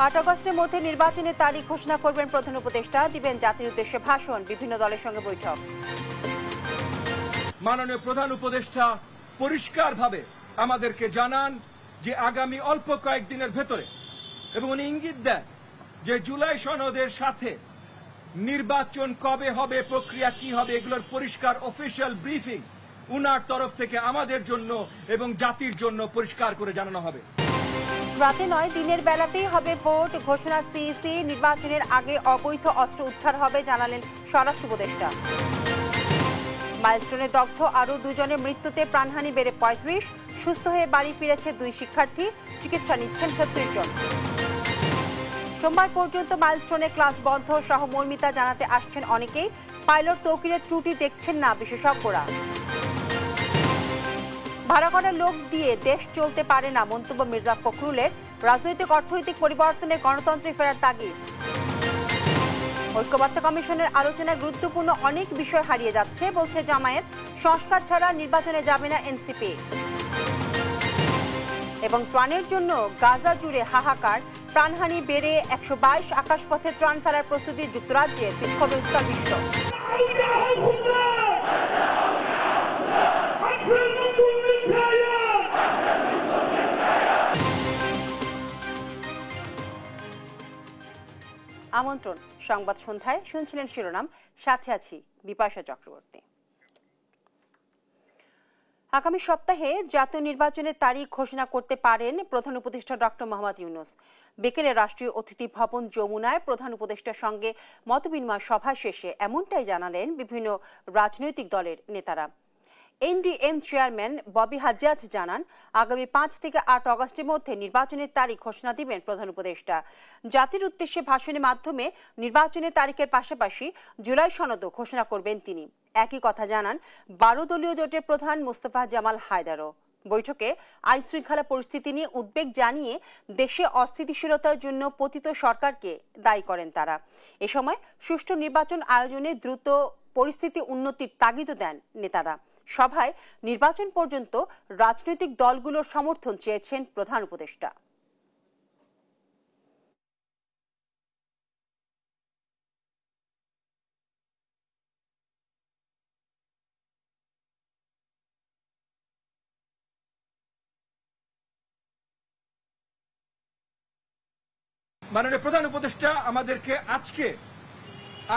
8 আগস্টের মধ্যে নির্বাচনের তারিখ ঘোষণা করবেন প্রধান উপদেষ্টা, দিবেন জাতির উদ্দেশ্যে ভাষণ, বিভিন্ন দলের সঙ্গে বৈঠক। মাননীয় প্রধান উপদেষ্টা পরিষ্কারভাবে আমাদেরকে জানান যে আগামী অল্প কয়েকদিনের ভেতরে, এবং উনি ইঙ্গিত দেন যে জুলাই সনদের সাথে নির্বাচন কবে হবে, প্রক্রিয়া কি হবে, এগুলোর পরিষ্কার অফিশিয়াল ব্রিফিং উনার তরফ থেকে আমাদের জন্য এবং জাতির জন্য পরিষ্কার করে জানানো হবে। রাতে নয়, দিনের বেলাতেই হবে ভোট ঘোষণা সিইসি, নির্বাচনের আগে অবৈধ অস্ত্র উদ্ধার হবে জানালেন স্বরাষ্ট্র উপদেষ্টা। মাইলস্টোনে দগ্ধ আরও 2 জনের মৃত্যুতে প্রাণহানি বেড়ে 35, সুস্থ হয়ে বাড়ি ফিরেছে 2 শিক্ষার্থী, চিকিৎসা নিচ্ছেন 36 জন। সোমবার পর্যন্ত মাইলস্টোনে ক্লাস বন্ধ সহমর্মিতা জানাতে আসছেন অনেকেই, পাইলট তৌকিরের ত্রুটি দেখছেন না বিশেষজ্ঞরা। ভাড়া করা লোক দিয়ে দেশ চলতে পারে না মন্তব্য মির্জা ফখরুলের, রাজনৈতিক অর্থনৈতিক পরিবর্তনে গণতন্ত্রে ফেরার তাগিদ। ঐক্যবদ্ধ কমিশনের আলোচনায় গুরুত্বপূর্ণ অনেক বিষয় হারিয়ে যাচ্ছে বলছে জামায়াত, সংস্কার ছাড়া নির্বাচনে যাবে না এনসিপি। এবং ত্রাণের জন্য গাজা জুড়ে হাহাকার, প্রাণহানি বেড়ে 122, আকাশপথে ত্রাণ ফেরার প্রস্তুতি যুক্তরাজ্যে, বিক্ষোভে উত্তাল বিশ্ব। আমন্ত্রণ সংবাদ সন্ধ্যায়, শুনছিলেন শিরোনাম, সাথে আছি বিপাশা চক্রবর্তী। আগামী সপ্তাহে জাতীয় নির্বাচনের তারিখ ঘোষণা করতে পারেন প্রধান উপদেষ্টা ডক্টর মোহাম্মদ ইউনূস। বিকেলে রাষ্ট্রীয় অতিথি ভবন যমুনায় প্রধান উপদেষ্টার সঙ্গে মতবিনিময় সভা শেষে এমনটাই জানালেন বিভিন্ন রাজনৈতিক দলের নেতারা। এনডিএম চেয়ারম্যান ববি হাজ্জাজ জানান, আগামী 5 থেকে 8 আগস্টের মধ্যে নির্বাচনের তারিখ ঘোষণা দিবেন প্রধান উপদেষ্টা। জাতির উদ্দেশ্যে ভাষণের মাধ্যমে নির্বাচনের তারিখের পাশাপাশি জুলাই সনদও ঘোষণা করবেন তিনি। একই কথা জানান 12 দলীয় জোটের প্রধান মোস্তফা জামাল হায়দারও। বৈঠকে আইন শৃঙ্খলা পরিস্থিতি নিয়ে উদ্বেগ জানিয়ে দেশে অস্থিতিশীলতার জন্য পতিত সরকারকে দায়ী করেন তারা। এ সময় সুষ্ঠু নির্বাচন আয়োজনে দ্রুত পরিস্থিতি উন্নতির তাগিদও দেন নেতারা। সভায় নির্বাচন পর্যন্ত রাজনৈতিক দলগুলোর সমর্থন চেয়েছেন প্রধান উপদেষ্টা। মাননীয় প্রধান উপদেষ্টা আমাদেরকে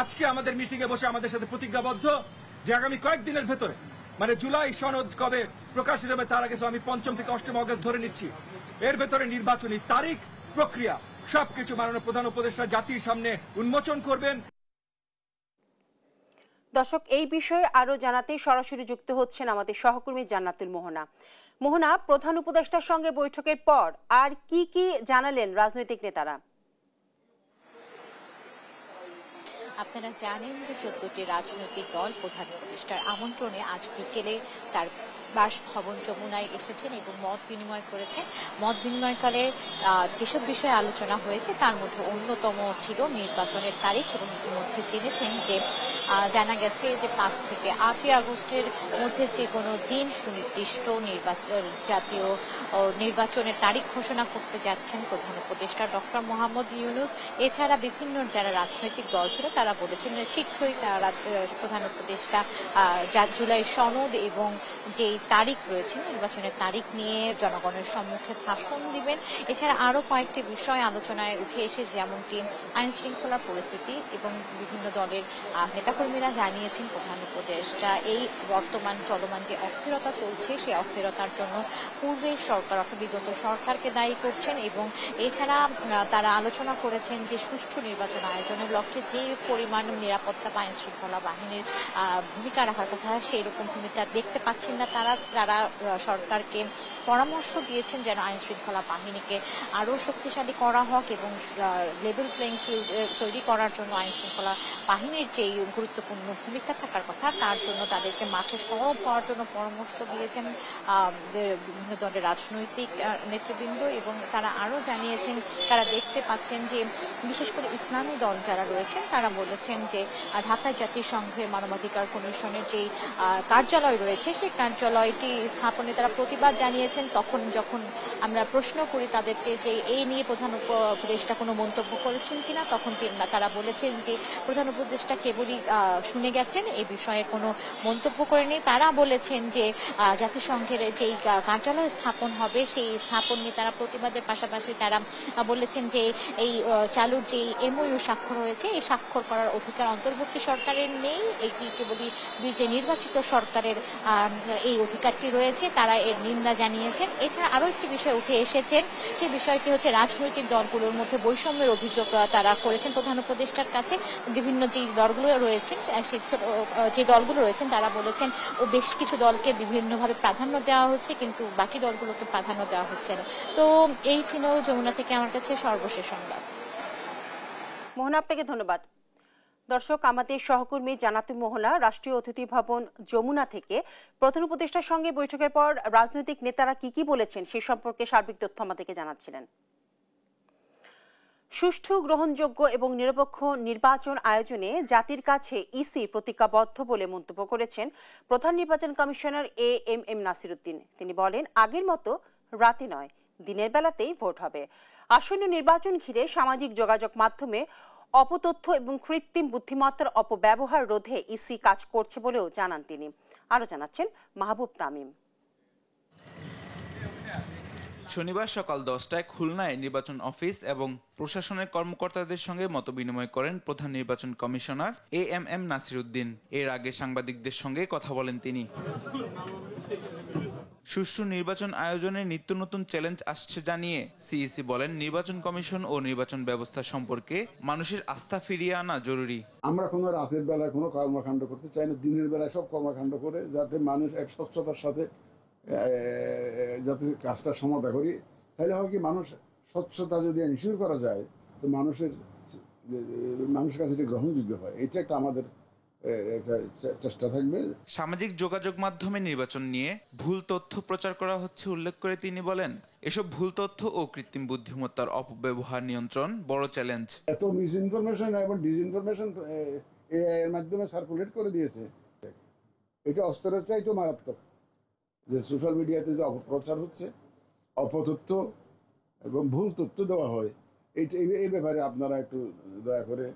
আজকে আমাদের মিটিং এ বসে আমাদের সাথে প্রতিজ্ঞাবদ্ধ যে আগামী কয়েকদিনের ভেতরে, মানে জুলাই সনদ কবে প্রকাশিত হবে তার আগে, আমি 5 থেকে 8 আগস্ট ধরে নিচ্ছি, এর ভেতরে নির্বাচনী তারিখ, প্রক্রিয়া সবকিছু মাননীয় প্রধান উপদেষ্টা জাতির সামনে উন্মোচন করবেন। দর্শক, এই বিষয়ে আরো জানাতে সরাসরি যুক্ত হচ্ছেন আমাদের সহকর্মী জান্নাতুল মোহনা। মোহনা, প্রধান উপদেষ্টার সঙ্গে বৈঠকের পর আর কি কি জানালেন রাজনৈতিক নেতারা? আপনারা জানেন যে 14টি রাজনৈতিক দল প্রধান উপদেষ্টার আমন্ত্রণে আজ বিকেলে তার বাসভবন যমুনায় এসেছেন এবং মত বিনিময় করেছেন। মত বিনিময়কালে যেসব বিষয়ে আলোচনা হয়েছে তার মধ্যে অন্যতম ছিল নির্বাচনের তারিখ, এবং ইতিমধ্যে জেনেছেন যে জানা গেছে যে 5 থেকে 8 আগস্টের মধ্যে যে কোনো দিন সুনির্দিষ্ট জাতীয় নির্বাচনের তারিখ ঘোষণা করতে যাচ্ছেন প্রধান উপদেষ্টা ডক্টর মোহাম্মদ ইউনূস। এছাড়া বিভিন্ন যারা রাজনৈতিক দল ছিল তারা বলেছেন শীঘ্রই প্রধান উপদেষ্টা জুলাই সনদ এবং যে তারিখ রয়েছে নির্বাচনের তারিখ নিয়ে জনগণের সম্মুখে ভাষণ দিবেন। এছাড়া আরো কয়েকটি বিষয় আলোচনায় উঠে এসে, যেমনটি আইন শৃঙ্খলার পরিস্থিতি, এবং বিভিন্ন দলের নেতাকর্মীরা জানিয়েছেন প্রধান উপদেষ্টা এই বর্তমান চলমান যে অস্থিরতা চলছে সেই অস্থিরতার জন্য পূর্বের সরকার অর্থাৎ বিগত সরকারকে দায়ী করছেন, এবং এছাড়া তারা আলোচনা করেছেন যে সুষ্ঠু নির্বাচন আয়োজনের লক্ষ্যে যে পরিমাণ নিরাপত্তা বা আইন শৃঙ্খলা বাহিনীর ভূমিকা রাখার কথা সেই রকম ভূমিকা দেখতে পাচ্ছেন না তারা সরকারকে পরামর্শ দিয়েছেন যেন আইন শৃঙ্খলা বাহিনীকে আরো শক্তিশালী করা হোক এবং লেভেল প্লেইং ফিল্ড তৈরি করার জন্য আইন শৃঙ্খলা বাহিনীর যে গুরুত্বপূর্ণ ভূমিকা থাকার কথা তার জন্য তাদেরকে মাঠে সরব হওয়ার জন্য পরামর্শ দিয়েছেন বিভিন্ন দলের রাজনৈতিক নেতৃবৃন্দ। এবং তারা আরো জানিয়েছেন তারা দেখতে পাচ্ছেন যে বিশেষ করে ইসলামী দল যারা রয়েছেন তারা বলেছেন যে ঢাকা জাতিসংঘের মানবাধিকার কমিশনের যে কার্যালয় রয়েছে সেই কার্যালয় বিষয়টি স্থাপনে তারা প্রতিবাদ জানিয়েছেন। তখন যখন আমরা প্রশ্ন করি তাদেরকে যে এই নিয়ে প্রধান উপদেষ্টা কোনো মন্তব্য করেছেন কিনা, তখন তারা বলেছেন যে প্রধান উপদেষ্টা কেবলই শুনে গেছেন, এই বিষয়ে কোনো মন্তব্য করেনি। তারা বলেছেন যে জাতিসংঘের যেই কার্যালয় স্থাপন হবে সেই স্থাপন নিয়ে তারা প্রতিবাদের পাশাপাশি তারা বলেছেন যে এই চালুর যে এমওইউ স্বাক্ষর হয়েছে, এই স্বাক্ষর করার অধিকার অন্তর্বর্তী সরকারের নেই, এটি কেবলই যে নির্বাচিত সরকারের এই অধিকারটি রয়েছে। তারা এর নিন্দা জানিয়েছেন। এছাড়া আরো একটি বিষয় উঠে এসেছেন, সেই বিষয়টি হচ্ছে রাজনৈতিক দলগুলোর মধ্যে বৈষম্যের অভিযোগ তারা করেছেন প্রধান উপদেষ্টার কাছে। বিভিন্ন যে দলগুলো রয়েছেন যে দলগুলো রয়েছেন তারা বলেছেন ও বেশ কিছু দলকে বিভিন্নভাবে প্রাধান্য দেওয়া হচ্ছে, কিন্তু বাকি দলগুলোকে প্রাধান্য দেওয়া হচ্ছে না। তো এই ছিল যমুনা থেকে আমার কাছে সর্বশেষ সংবাদ। মোহনা, আপনাকে ধন্যবাদ। দর্শক, আমাদের সহকর্মী জানাতুল মোহনা রাষ্ট্রীয় অতিথি ভবন যমুনা থেকে প্রধান উপদেষ্টার সঙ্গে বৈঠকের পর রাজনৈতিক নেতারা কি বলেছেন সে সম্পর্কে সার্বিক তথ্য আমাদেরকে জানাচ্ছিলেন। সুষ্ঠু, গ্রহণযোগ্য এবং নিরপেক্ষ নির্বাচন আয়োজনে জাতির কাছে ইসি প্রতিজ্ঞাবদ্ধ বলে মন্তব্য করেছেন প্রধান নির্বাচন কমিশনার এএমএম নাসিরউদ্দিন। তিনি বলেন, আগের মতো রাতে নয়, দিনের বেলাতেই ভোট হবে। আসন্ন নির্বাচন ঘিরে সামাজিক যোগাযোগ মাধ্যমে অপতথ্য এবং কৃত্রিম বুদ্ধিমত্তার অপব্যবহার রোধে ইসি কাজ করছে বলেও জানান তিনি। আরো জানাচ্ছেন মাহবুব তামিম। শনিবার সকাল 10টায় খুলনায় নির্বাচন অফিস এবং প্রশাসনের কর্মকর্তাদের সঙ্গে মতবিনিময় করেন প্রধান নির্বাচন কমিশনার এএমএম নাসিরউদ্দিন। এর আগে সাংবাদিকদের সঙ্গে কথা বলেন তিনি। সুষ্ঠু নির্বাচন আয়োজনে নিত্য নতুন চ্যালেঞ্জ আসছে জানিয়ে সিইসি বলেন, নির্বাচন কমিশন ও নির্বাচন ব্যবস্থা সম্পর্কে মানুষের আস্থা ফিরিয়ে আনা জরুরি। আমরা কোনো রাতের বেলায় কোনো কর্মকাণ্ড করতে চাই না, দিনের বেলায় সব কর্মকাণ্ড করে যাতে মানুষ এক স্বচ্ছতার সাথে যাতে কাজটা সমাধা করি। তাহলে হয় কি, মানুষ স্বচ্ছতা যদি এনশিওর করা যায় তো মানুষের কাছে এটা গ্রহণযোগ্য হয়। এটা একটা আমাদের চেষ্টা থাকবে। সামাজিক যোগাযোগ মাধ্যমে নির্বাচন নিয়ে ভুল তথ্য প্রচার করা হচ্ছে উল্লেখ করে তিনি বলেন, এসব ভুল তথ্য ও কৃত্রিম বুদ্ধিমত্তার অপব্যবহার নিয়ন্ত্রণ বড় চ্যালেঞ্জ। এত মিসইনফরমেশন এবং ডিসইনফরমেশন এর মাধ্যমে সার্কুলেট করে দিয়েছে, এটা অস্ত্রের চাইতেও মারাত্মক। যে সোশ্যাল মিডিয়াতে যে অপপ্রচার হচ্ছে, অপতথ্য এবং ভুল তথ্য দেওয়া হয়, এই ব্যাপারে আপনারা একটু দয়া করে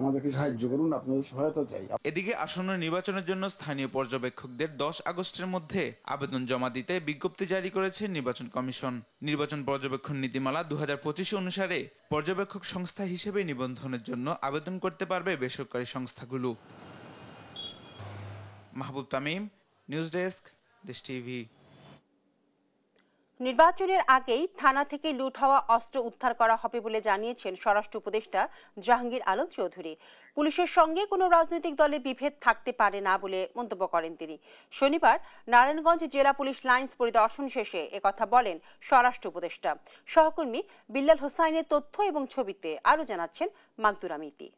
আমাদেরকে সাহায্য করুন, আপনাদের সহায়তা চাই। এদিকে আসন্ন নির্বাচনের জন্য স্থানীয় পর্যবেক্ষকদের 10 আগস্টের মধ্যে আবেদন জমা দিতে বিজ্ঞপ্তি জারি করেছে নির্বাচন কমিশন। নির্বাচন পর্যবেক্ষণ নীতিমালা 2025 অনুসারে পর্যবেক্ষক সংস্থা হিসেবে নিবন্ধনের জন্য আবেদন করতে পারবে বেসরকারি সংস্থাগুলো। মাহবুব তামিম, নিউজ ডেস্ক, দেশ টিভি। নির্বাচনের আগেই থানা থেকে লুট হওয়া অস্ত্র উদ্ধার করা হবে বলে জানিয়েছেন স্বরাষ্ট্র উপদেষ্টা জাহাঙ্গীর আলম চৌধুরী। পুলিশের সঙ্গে কোনো রাজনৈতিক দলের বিভেদ থাকতে পারে না বলে মন্তব্য করেন তিনি। শনিবার নারায়ণগঞ্জ জেলা পুলিশ লাইন্স পরিদর্শন শেষে একথা বলেন স্বরাষ্ট্র উপদেষ্টা। সহকর্মী বিল্লাল হোসাইনের তথ্য এবং ছবিতে আরো জানাচ্ছেন মাকদুরা মিতি।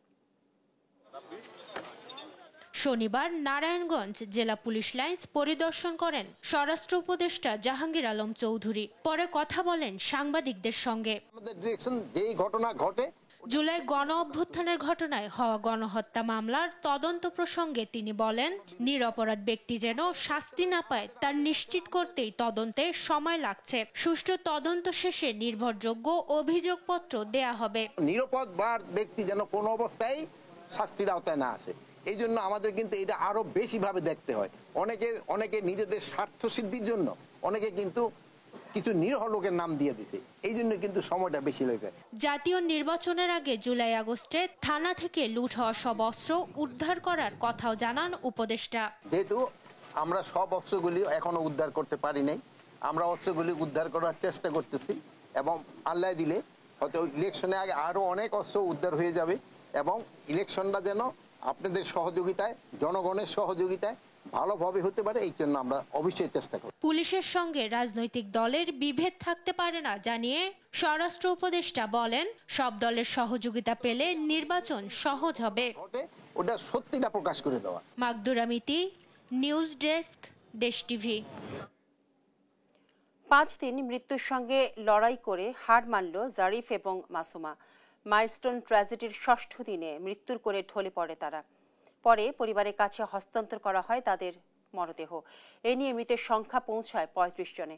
শনিবার নারায়ণগঞ্জ জেলা পুলিশ লাইন্স পরিদর্শন করেন স্বরাষ্ট্র উপদেষ্টা জাহাঙ্গীর আলম চৌধুরী। পরে কথা বলেন সাংবাদিকদের সঙ্গে। আমাদের ডিরেকশন যেই ঘটনা ঘটে, জুলাই গণ অভ্যুত্থানের ঘটনায় হওয়া গণহত্যা মামলার তদন্ত প্রসঙ্গে তিনি বলেন, নিরপরাধ ব্যক্তি যেন শাস্তি না পায় তার নিশ্চিত করতেই তদন্তে সময় লাগছে। সুষ্ঠু তদন্ত শেষে নির্ভরযোগ্য অভিযোগপত্র দেয়া হবে। নিরপরাধ ব্যক্তি যেন কোনো অবস্থায় শাস্তির আওতায় না আসে, এই জন্য আমাদের কিন্তু এটা আরো বেশি ভাবে দেখতে হয়। অনেকে নিজেদের স্বার্থ সিদ্ধির জন্য অনেকে কিন্তু কিছু নিরীহ লোকের নাম দিয়ে দিছে, এই জন্য কিন্তু সময়টা বেশি লেগে যায়। জাতীয় নির্বাচনের আগে জুলাই আগস্টে থানা থেকে লুট হওয়া সব অস্ত্র উদ্ধার করার কথাও জানান উপদেষ্টা। যেহেতু আমরা সব অস্ত্রগুলি এখনো উদ্ধার করতে পারি নাই, আমরা অস্ত্রগুলি উদ্ধার করার চেষ্টা করতেছি এবং আল্লাহ দিলে হয়তো ইলেকশনের আগে আরো অনেক অস্ত্র উদ্ধার হয়ে যাবে এবং ইলেকশনটা যেন আপনাদের সহযোগিতায়, জনগণের সহযোগিতায় ভালোভাবে হতে পারে, এই জন্য আমরা অবশ্যই চেষ্টা করব। পুলিশের সঙ্গে রাজনৈতিক দলের বিভেদ থাকতে পারে না জানিয়ে স্বরাষ্ট্র উপদেষ্টা বলেন, সব দলের সহযোগিতা পেলে নির্বাচন সহজ হবে। ওটা সত্যিটা প্রকাশ করে দেওয়া। মাকদুরা মিতি, নিউজ ডেস্ক, দেশ টিভি। 5 দিন মৃত্যুর সঙ্গে লড়াই করে হার মানল জারিফ এবং মাসুমা। মাইলস্টোন ট্র্যাজেডির 6ষ্ঠ দিনে মৃত্যুর কোলে ঢলে পড়ে তারা। পরে পরিবারের কাছে হস্তান্তর করা হয় তাদের মরদেহ। এ নিয়ে মৃতের সংখ্যা পৌঁছায় 35 জনে।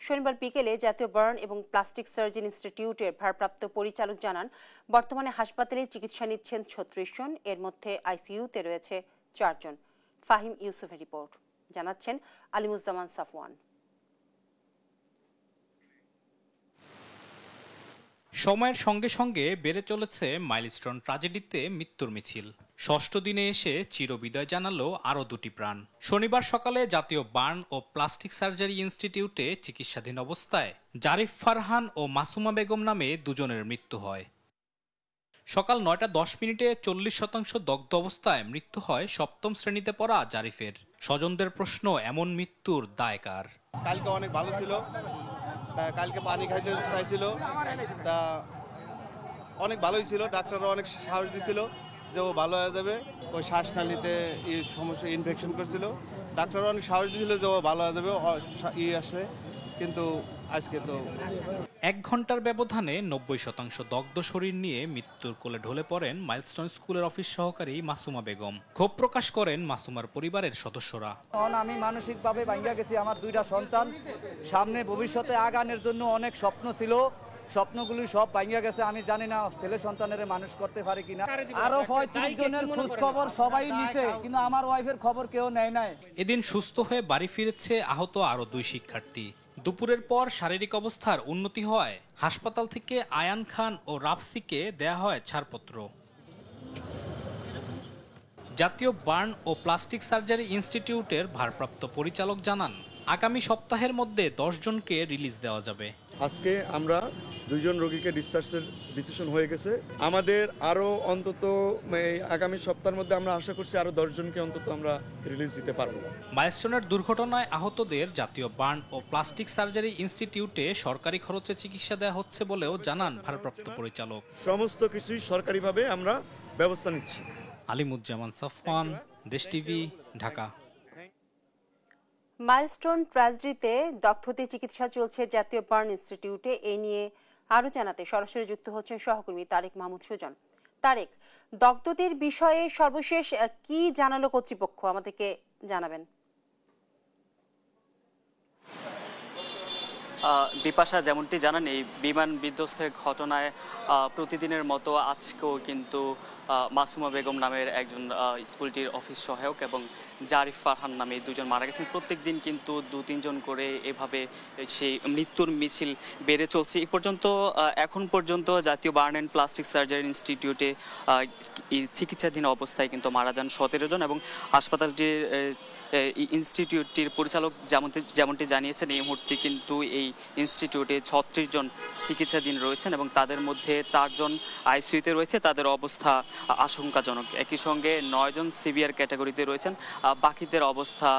শনিবার বিকেলে জাতীয় বার্ন এবং প্লাস্টিক সার্জন ইনস্টিটিউটের ভারপ্রাপ্ত পরিচালক জানান, বর্তমানে হাসপাতালে চিকিৎসা নিচ্ছেন 36 জন, এর মধ্যে আইসিইউতে রয়েছে 4 জন। ফাহিম ইউসুফের রিপোর্ট, জানাচ্ছেন আলিমুজ্জামান সাফওয়ান। সময়ের সঙ্গে সঙ্গে বেড়ে চলেছে মাইলস্টোন ট্র্যাজেডিতে মৃত্যুর মিছিল। ষষ্ঠ দিনে এসে চিরবিদায় জানালো আরও 2টি প্রাণ। শনিবার সকালে জাতীয় বার্ন ও প্লাস্টিক সার্জারি ইনস্টিটিউটে চিকিৎসাধীন অবস্থায় জারিফ ফারহান ও মাসুমা বেগম নামে 2 জনের মৃত্যু হয়। সকাল 9:10 40% দগ্ধ অবস্থায় মৃত্যু হয় 7ম শ্রেণীতে পড়া জারিফের। স্বজনদের প্রশ্ন, এমন মৃত্যুর দায় কার? কালকে অনেক ভালো ছিল, কালকে পানি খাইতে চাইছিল, তা অনেক ভালোই ছিল। ডাক্তাররা অনেক সাহস দিছিল যে ও ভালো হয়ে যাবে। ওই শ্বাসনালীতে সমস্যা, ইনফেকশন করছিল। ডাক্তাররা অনেক সাহস দিয়েছিল যে ও ভালো হয়ে যাবে, আসে, কিন্তু আজকে তো 1 ঘন্টার ব্যবধানে 90% দগ্ধ শরীর নিয়ে মৃত্যুর কোলে ঢলে পড়েন মাইলস্টোন স্কুলের অফিস সহকারী মাসুমা বেগম। ক্ষোভ প্রকাশ করেন মাসুমার পরিবারের সদস্যরা। আমি মানসিকভাবে ভাঙ্গা গেছি। আমার 2টা সন্তান, সামনে ভবিষ্যতে আগানোর জন্য অনেক স্বপ্ন ছিল, স্বপ্নগুলি সব ভাঙ্গা গেছে। আমি জানি না ছেলে সন্তানের মানুষ করতে পারে কিনা। আরো 35 জনের খোঁজ খবর সবাই নিছে, কিন্তু আমার ওয়াইফের খবর কেউ নেয় নাই। এদিন সুস্থ হয়ে বাড়ি ফিরেছে আহত আরো 2 শিক্ষার্থী। দুপুরের পর শারীরিক অবস্থার উন্নতি হয় হাসপাতাল থেকে আয়ান খান ও রাফসিকে দেয়া হয় ছাড়পত্র। জাতীয় বার্ন ও প্লাস্টিক সার্জারি ইনস্টিটিউটের ভারপ্রাপ্ত পরিচালক জানান, আগামী সপ্তাহের মধ্যে 10 জনকে রিলিজ দেওয়া যাবে। আজকে আমরা 2 জন রোগীকে ডিসচার্জের ডিসিশন হয়ে গেছে। আমাদের আরো অন্তত আগামী সপ্তাহের মধ্যে আমরা আশা করছি আরো 10 জনকে অন্তত আমরা রিলিজ দিতে পারবো। মাইলস্টোনের দুর্ঘটনায় আহতদের জাতীয় বার্ন ও প্লাস্টিক সার্জারি ইনস্টিটিউটে সরকারি খরচে চিকিৎসা দেওয়া হচ্ছে বলেও জানান ভারপ্রাপ্ত পরিচালক। সমস্ত কিছুই সরকারিভাবে আমরা ব্যবস্থা নিচ্ছি। আলিমুজ্জামান সাফওয়ান, দেশ টিভি, ঢাকা। মাইলস্টোন ট্র্যাজেডিতে দগ্ধদের চিকিৎসা চলছে জাতীয় বার্ন ইনস্টিটিউটে। এ নিয়ে আরো জানাতে সরাসরি যুক্ত হচ্ছেন সহকর্মী তারেক মাহমুদ সুজন। তারেক, দগ্ধদের বিষয়ে সর্বশেষ কি জানালো কর্তৃপক্ষ, আমাদেরকে জানাবেন। বিপাশা, যেমনটি জানান, এই বিমান বিধ্বস্তের ঘটনায় প্রতিদিনের মতো আজকেও কিন্তু মাসুমা বেগম নামের একজন স্কুলটির অফিস সহায়ক এবং জারিফ ফারহান নামে 2 জন মারা গেছেন। প্রত্যেক দিন কিন্তু 2-3 জন করে এভাবে সেই মৃত্যুর মিছিল বেড়ে চলছে। এই পর্যন্ত এখন পর্যন্ত জাতীয় বার্ন অ্যান্ড প্লাস্টিক সার্জারি ইনস্টিটিউটে চিকিৎসাধীন অবস্থায় কিন্তু মারা যান 17 জন এবং হাসপাতালটির ইনস্টিটিউটটির পরিচালক যেমনটি জানিয়েছেন, এই মুহূর্তে কিন্তু এই ইনস্টিটিউটে 36 জন চিকিৎসাধীন রয়েছেন এবং তাদের মধ্যে 4 জন আইসিইউতে রয়েছে, তাদের অবস্থা আশঙ্কাজনক। একই সঙ্গে 9 জন সিভিয়ার ক্যাটাগরিতে রয়েছেন, বাকিদের অবস্থা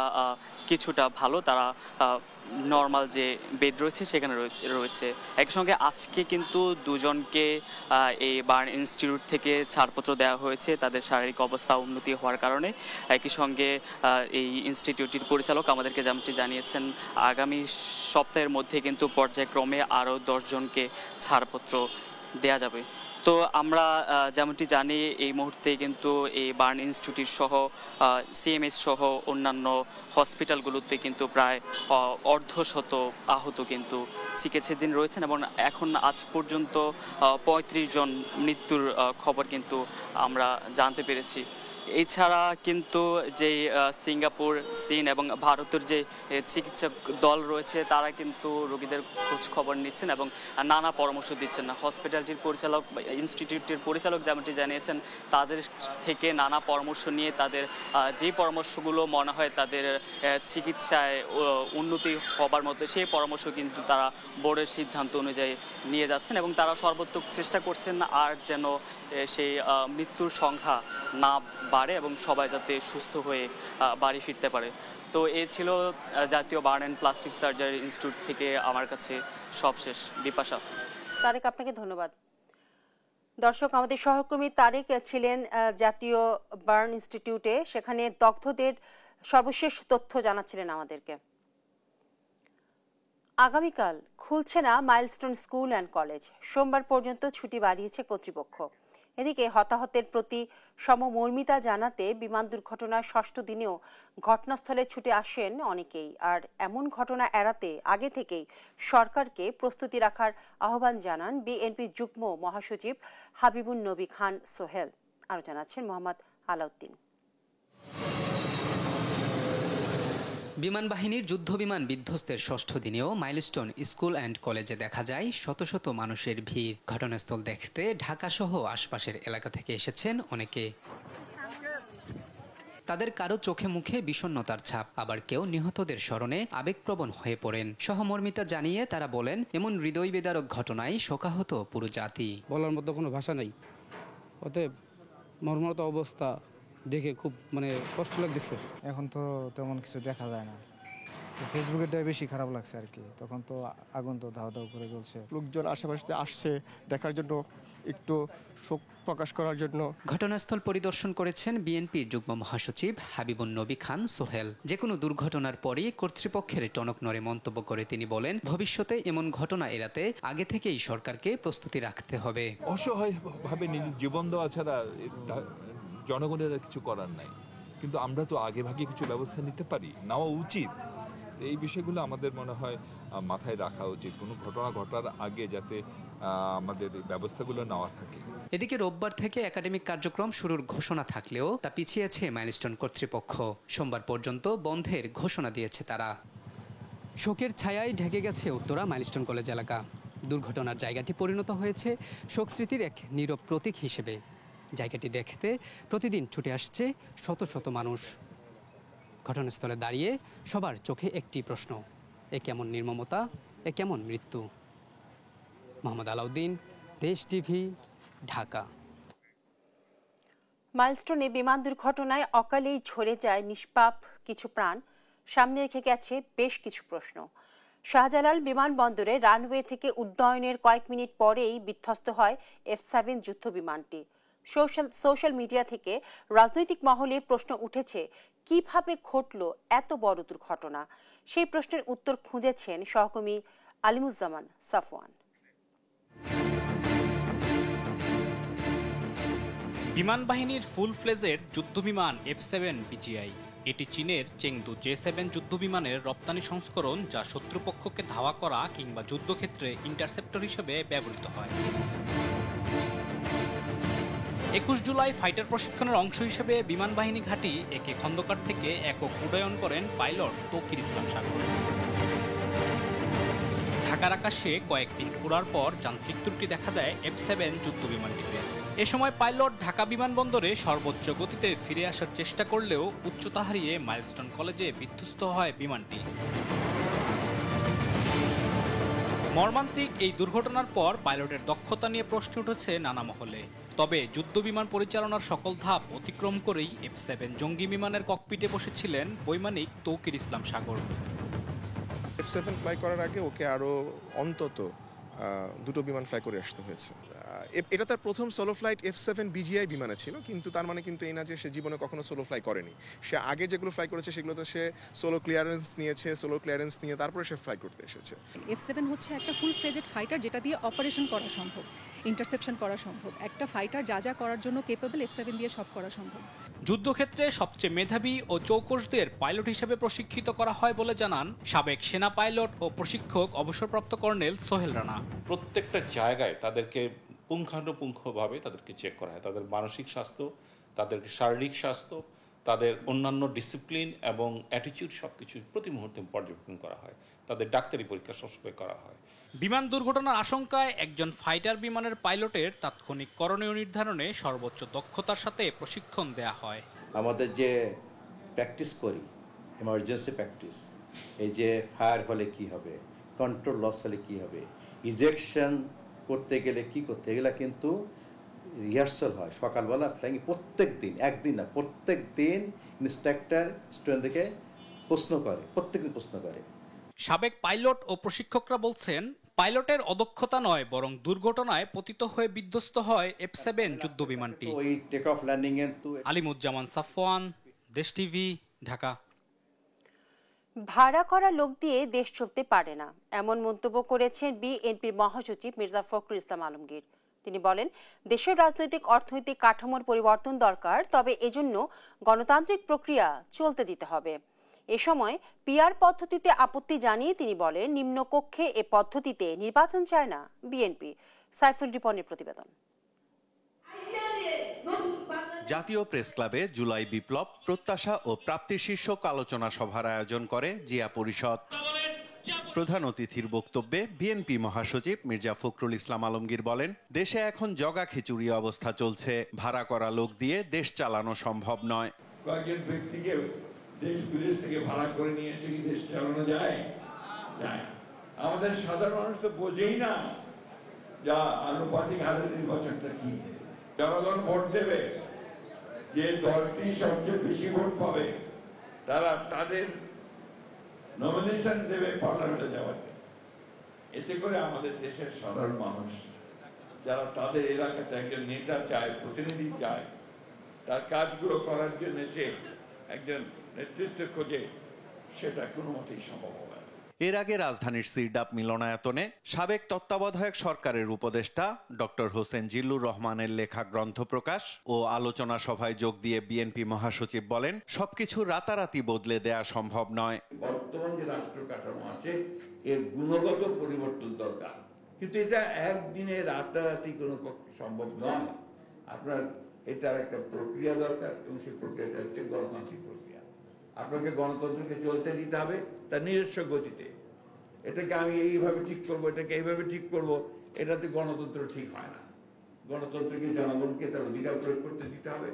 কিছুটা ভালো, তারা নর্মাল যে বেড রয়েছে সেখানে রয়েছে। একই সঙ্গে আজকে কিন্তু 2 জনকে এই বার্ন ইনস্টিটিউট থেকে ছাড়পত্র দেওয়া হয়েছে তাদের শারীরিক অবস্থা উন্নতি হওয়ার কারণে। একই সঙ্গে এই ইনস্টিটিউটটির পরিচালক আমাদেরকে যেমনটি জানিয়েছেন, আগামী সপ্তাহের মধ্যে কিন্তু পর্যায়ক্রমে আরও 10 জনকে ছাড়পত্র দেয়া যাবে। তো আমরা যেমনটি জানি, এই মুহূর্তে কিন্তু এই বার্ন ইনস্টিটিউট সহ সিএমএইচ সহ অন্যান্য হসপিটালগুলোতে কিন্তু প্রায় 150 আহত কিন্তু চিকিৎসাধীন রয়েছেন এবং এখন আজ পর্যন্ত 35 জন মৃত্যুর খবর কিন্তু আমরা জানতে পেরেছি। এছাড়া কিন্তু যে সিঙ্গাপুর, চীন এবং ভারতের যে চিকিৎসক দল রয়েছে তারা কিন্তু রোগীদের খোঁজ খবর নিচ্ছেন এবং নানা পরামর্শ দিচ্ছেন। হসপিটালটির পরিচালক, ইনস্টিটিউটের পরিচালক যেমনটি জানিয়েছেন, তাদের থেকে নানা পরামর্শ নিয়ে তাদের যে পরামর্শগুলো মনে হয় তাদের চিকিৎসায় উন্নতি হবার মতো, সেই পরামর্শ কিন্তু তারা বোর্ডের সিদ্ধান্ত অনুযায়ী নিয়ে যাচ্ছেন এবং তারা সর্বোত্তম চেষ্টা করছেন আর যেন সেই মৃত্যুর সংখ্যা না বাড়ে এবং সবাই যাতে সুস্থ হয়ে বাড়ি ফিরতে পারে। তো এই ছিল জাতীয় burn and plastic surgery institute থেকে আমার কাছে সবশেষ। বিপাশা। তারেক, আপনাকে ধন্যবাদ। দর্শক, আমাদের সহকর্মী তারেক ছিলেন জাতীয় বার্ন ইনস্টিটিউটে, সেখানে দগ্ধদের সর্বশেষ তথ্য জানাচ্ছিলেন আমাদেরকে। আগামীকাল খুলছে না মাইলস্টোন স্কুল অ্যান্ড কলেজ। সোমবার পর্যন্ত ছুটি বাড়িয়েছে কর্তৃপক্ষ। এদিকে হতাহতের প্রতি সমমর্মিতা জানাতে বিমান দুর্ঘটনার ৬ষ্ঠ দিনেও ঘটনাস্থলে ছুটে আসেন অনেকেই। আর এমন ঘটনা এড়াতে আগে থেকেই সরকারকে প্রস্তুতি রাখার আহ্বান জানান বিএনপির যুগ্ম মহাসচিব হাবিবুন নবী খান সোহেল। আরো জানাচ্ছেন মোহাম্মদ আলাউদ্দিন। বিমান বাহিনীর যুদ্ধবিমান বিধ্বস্তের ৬ষ্ঠ দিনেও মাইলস্টোন স্কুল অ্যান্ড কলেজে দেখা যায় শত শত মানুষের ভিড়। ঘটনাস্থল দেখতে ঢাকা সহ আশপাশের এলাকা থেকে এসেছেন অনেকে। তাদের কারো চোখে মুখে বিষণ্ণতার ছাপ, আবার কেউ নিহতদের স্মরণে আবেগপ্রবণ হয়ে পড়েন। সহমর্মিতা জানিয়ে তারা বলেন, এমন হৃদয় বিদারক ঘটনায় শোকাহত পুরো জাতি। বলার মতো কোনো ভাষা নেই। অতএব মর্মাহত অবস্থা দেখে খুব কষ্ট লাগতেছে। এখন তো তেমন কিছু দেখা যায় না, ফেসবুকেরটাই বেশি খারাপ লাগছে আর কি। তখন তো আগুন তো ধাও ধাও করে জ্বলছে। লোকজন আশেপাশে আসছে দেখার জন্য, একটু শোক প্রকাশ করার জন্য। ঘটনাস্থল পরিদর্শন করেছেন বিএনপির যুগ্ম মহাসচিব হাবিবুন নবী খান সোহেল। যে কোনো দুর্ঘটনার পরই কর্তৃপক্ষের টনক নড়ে মন্তব্য করে তিনি বলেন, ভবিষ্যতে এমন ঘটনা এড়াতে আগে থেকেই সরকারকে প্রস্তুতি রাখতে হবে। অসহায়ভাবে নিজের জীবন দেওয়া ছাড়া জনগণের কিছু করার নাই, কিন্তু আমরা তো আগে ভাগে কিছু ব্যবস্থা নিতে পারি, নেওয়া উচিত। এই বিষয়গুলো আমাদের মনে হয় মাথায় রাখা উচিত, কোনো ঘটনা ঘটার আগে যাতে আমাদের ব্যবস্থাগুলো নেওয়া থাকে। এদিকে রোববার থেকে একাডেমিক কার্যক্রম শুরুর ঘোষণা থাকলেও তা পিছিয়েছে মাইলস্টোন কর্তৃপক্ষ। সোমবার পর্যন্ত বন্ধের ঘোষণা দিয়েছে তারা। শোকের ছায়ায় ঢেকে গেছে উত্তরা মাইলস্টোন কলেজ এলাকা। দুর্ঘটনার জায়গাটি পরিণত হয়েছে শোকস্মৃতির এক নীরব প্রতীক হিসেবে। জায়গাটি দেখতে প্রতিদিন ছুটে আসছে শত শত মানুষ। ঘটনাস্থলে দাঁড়িয়ে সবার চোখে একটি প্রশ্ন, এ কেমন নির্মমতা, এ কেমন মৃত্যু। মোহাম্মদ আলাউদ্দিন, দেশ টিভি, ঢাকা। মাইলস্টোনে বিমান দুর্ঘটনায় অকালেই ঝরে যায় নিষ্পাপ কিছু প্রাণ, সামনে রেখে গেছে বেশ কিছু প্রশ্ন। শাহজালাল বিমানবন্দরে রানওয়ে থেকে উড্ডয়নের কয়েক মিনিট পরেই বিধ্বস্ত হয় F-7 যুদ্ধ বিমানটি। সোশ্যাল মিডিয়া থেকে রাজনৈতিক মহলে প্রশ্ন উঠেছে, কিভাবে ঘটল এত বড় দুর্ঘটনা? সেই প্রশ্নের উত্তর খুঁজেছেন সহকর্মী আলিমুজ্জামান সাফওয়ান। বিমান বাহিনীর ফুল ফ্লেজের যুদ্ধবিমান F-7 BGI। এটি চীনের চেংদু J-7 যুদ্ধবিমানের রপ্তানি সংস্করণ, যা শত্রুপক্ষকে ধাওয়া করা কিংবা যুদ্ধক্ষেত্রে ইন্টারসেপ্টর হিসেবে ব্যবহৃত হয়। 21 জুলাই ফাইটার প্রশিক্ষণের অংশ হিসেবে বিমান বাহিনী ঘাঁটি একে খন্দকার থেকে একক উড্ডয়ন করেন পাইলট তৌকির ইসলাম সাগর। ঢাকার আকাশে কয়েক মিনিট উড়ার পর যান্ত্রিক ত্রুটি দেখা দেয় F-7 যুদ্ধ বিমানটিতে। এ সময় পাইলট ঢাকা বিমানবন্দরে সর্বোচ্চ গতিতে ফিরে আসার চেষ্টা করলেও উচ্চতা হারিয়ে মাইলস্টোন কলেজে বিধ্বস্ত হয় বিমানটি। মর্মান্তিক এই দুর্ঘটনার পর পাইলটের দক্ষতা নিয়ে প্রশ্ন উঠেছে নানা মহলে। তবে যুদ্ধ বিমান পরিচালনার সকল ধাপ অতিক্রম করেই F-7 জঙ্গি বিমানের ককপিটে বসেছিলেন বৈমানিক তৌকির ইসলাম সাগর। F-7 ফ্লাই করার আগে ওকে আরো অন্তত দুটো বিমান ফ্লাই করে আসতে হয়েছে। এটা তার প্রথম সোলো ফ্লাইট F-7 BGI বিমানে ছিল, কিন্তু তার মানে কিন্তু এই না যে সে জীবনে কখনো সোলো ফ্লাই করেনি। সে আগে যেগুলো ফ্লাই করেছে সেগুলোতে সে সোলো ক্লিয়ারেন্স নিয়েছে, সোলো ক্লিয়ারেন্স নিয়ে তারপরে সে ফ্লাই করতে এসেছে। F-7 হচ্ছে একটা ফুল ফ্লেজেড ফাইটার, যেটা দিয়ে অপারেশন করা সম্ভব, ইন্টারসেপশন করা সম্ভব। একটা ফাইটার যা যা করার জন্য কেপেবল, F-7 দিয়ে সব করা সম্ভব। যুদ্ধক্ষেত্রে সবচেয়ে মেধাবী ও চৌকসদের পাইলট হিসেবে প্রশিক্ষিত করা হয় বলে জানান সাবেক সেনা পাইলট ও প্রশিক্ষক অবসরপ্রাপ্ত কর্নেল সোহেল রানা। প্রত্যেকটা জায়গায় তাদেরকে পুঙ্খানুপুঙ্খভাবে তাদেরকে চেক করা হয়, তাদের মানসিক স্বাস্থ্য, তাদের শারীরিক স্বাস্থ্য, তাদের অন্যান্য ডিসিপ্লিন এবং অ্যাটিটিউড সবকিছু প্রতি মুহূর্তে পর্যবেক্ষণ করা হয়, তাদের ডাক্তারি পরীক্ষা সবসময় করা হয়। বিমান দুর্ঘটনার আশঙ্কায় একজন ফাইটার বিমানের পাইলটের তাৎক্ষণিক করণীয় নির্ধারণে সর্বোচ্চ দক্ষতার সাথে প্রশিক্ষণ দেয়া হয়। আমাদের যে প্র্যাকটিস করি, এমার্জেন্সি প্র্যাকটিস, এই যে ফায়ার হলে কি হবে, কন্ট্রোল লস হলে কি হবে, ইজেকশন করতে গেলে কি করতে, এগুলা কিন্তু রিহার্সাল হয় সকালবেলা ফ্লাইং। প্রত্যেক দিন, একদিন না, প্রত্যেক দিন ইন্সট্রাক্টর স্টুডেন্টদেরকে প্রশ্ন করে, প্রত্যেকদিন প্রশ্ন করে। সাবেক পাইলট ও প্রশিক্ষকরা বলছেন, পাইলটের অদক্ষতা নয় বরং দুর্ঘটনায় পতিত হয়ে বিধ্বস্ত হয় F-7 যুদ্ধ বিমানটি। ওই টেক অফ ল্যান্ডিং এ আলিমুজ্জামান সাফওয়ান, দেশ টিভি, ঢাকা। ভাড়া করা লোক দিয়ে দেশ চলতে পারে না, এমন মন্তব্য করেছেন বিএনপির মহাসচিব মির্জা ফখরুল ইসলাম আলমগীর। তিনি বলেন, দেশের রাজনৈতিক অর্থনৈতিক কাঠামোর পরিবর্তন দরকার, তবে এজন্য গণতান্ত্রিক প্রক্রিয়া চলতে দিতে হবে। এ সময় পিআর পদ্ধতিতে আপত্তি জানিয়ে তিনি বলেন, নিম্নকক্ষে এ পদ্ধতিতে নির্বাচন চায় না বিএনপি। সাইফুল রিপনের প্রতিবেদন। জাতীয় প্রেস ক্লাবে জুলাই বিপ্লব প্রত্যাশা ও প্রাপ্তি শীর্ষক আলোচনা সভার আয়োজন করে জিয়া পরিষদ। প্রধান অতিথির বক্তব্যে বিএনপি মহাসচিব মির্জা ফখরুল ইসলাম আলমগীর বলেন, দেশে এখন জগা খিচুড়ি অবস্থা চলছে, ভাড়া করা লোক দিয়ে দেশ চালানো সম্ভব নয়। কয়েকজন ব্যক্তিকে দেশ বিদেশ থেকে ভাড়া করে নিয়ে এসে কি দেশ চালানো যায়? যায় না। আমাদের সাধারণ মানুষ তো বোঝেই না যা আনুপাতিক হারের নির্বাচনটা কি। জনগণ ভোট দেবে, যে দলটি সবচেয়ে বেশি ভোট পাবে তারা তাদের নমিনেশন দেবে পার্লামেন্টে যাওয়ার। এতে করে আমাদের দেশের সাধারণ মানুষ যারা তাদের এলাকাতে একজন নেতা চায়, প্রতিনিধি চায়, তার কাজগুলো করার জন্য সে একজন নেতৃত্ব খোঁজে, সেটা কোনো মতেই সম্ভব হবে না। এর আগে রাজধানীর সিরডাপ মিলনায়তনে সাবেক তত্ত্বাবধায়ক সরকারের উপদেষ্টা ডক্টর হোসেন জিল্লুর রহমানের লেখা গ্রন্থ প্রকাশ ও আলোচনা সভায় যোগ দিয়ে বিএনপি মহাসচিব বলেন, সবকিছু রাতারাতি বদলে দেয়া সম্ভব নয়। বর্তমান যে রাষ্ট্র কাঠামো আছে এর গুণগত পরিবর্তন দরকার, কিন্তু এটা একদিনে রাতারাতি কোনো পক্ষে সম্ভব নয়। আপনার এটার একটা প্রক্রিয়া দরকার এবং সেই প্রক্রিয়াটা হচ্ছে গণতান্ত্রিক প্রক্রিয়া। আপনাকে গণতন্ত্রকে চলতে দিতে হবে তার নিজস্ব গতিতে। এটাকে আমি এইভাবে ঠিক করব, এটাকে এইভাবে ঠিক করব, এটাতে গণতন্ত্র ঠিক হয় না। গণতন্ত্রকে জনগণকে তার অধিকার প্রয়োগ করতে দিতে হবে,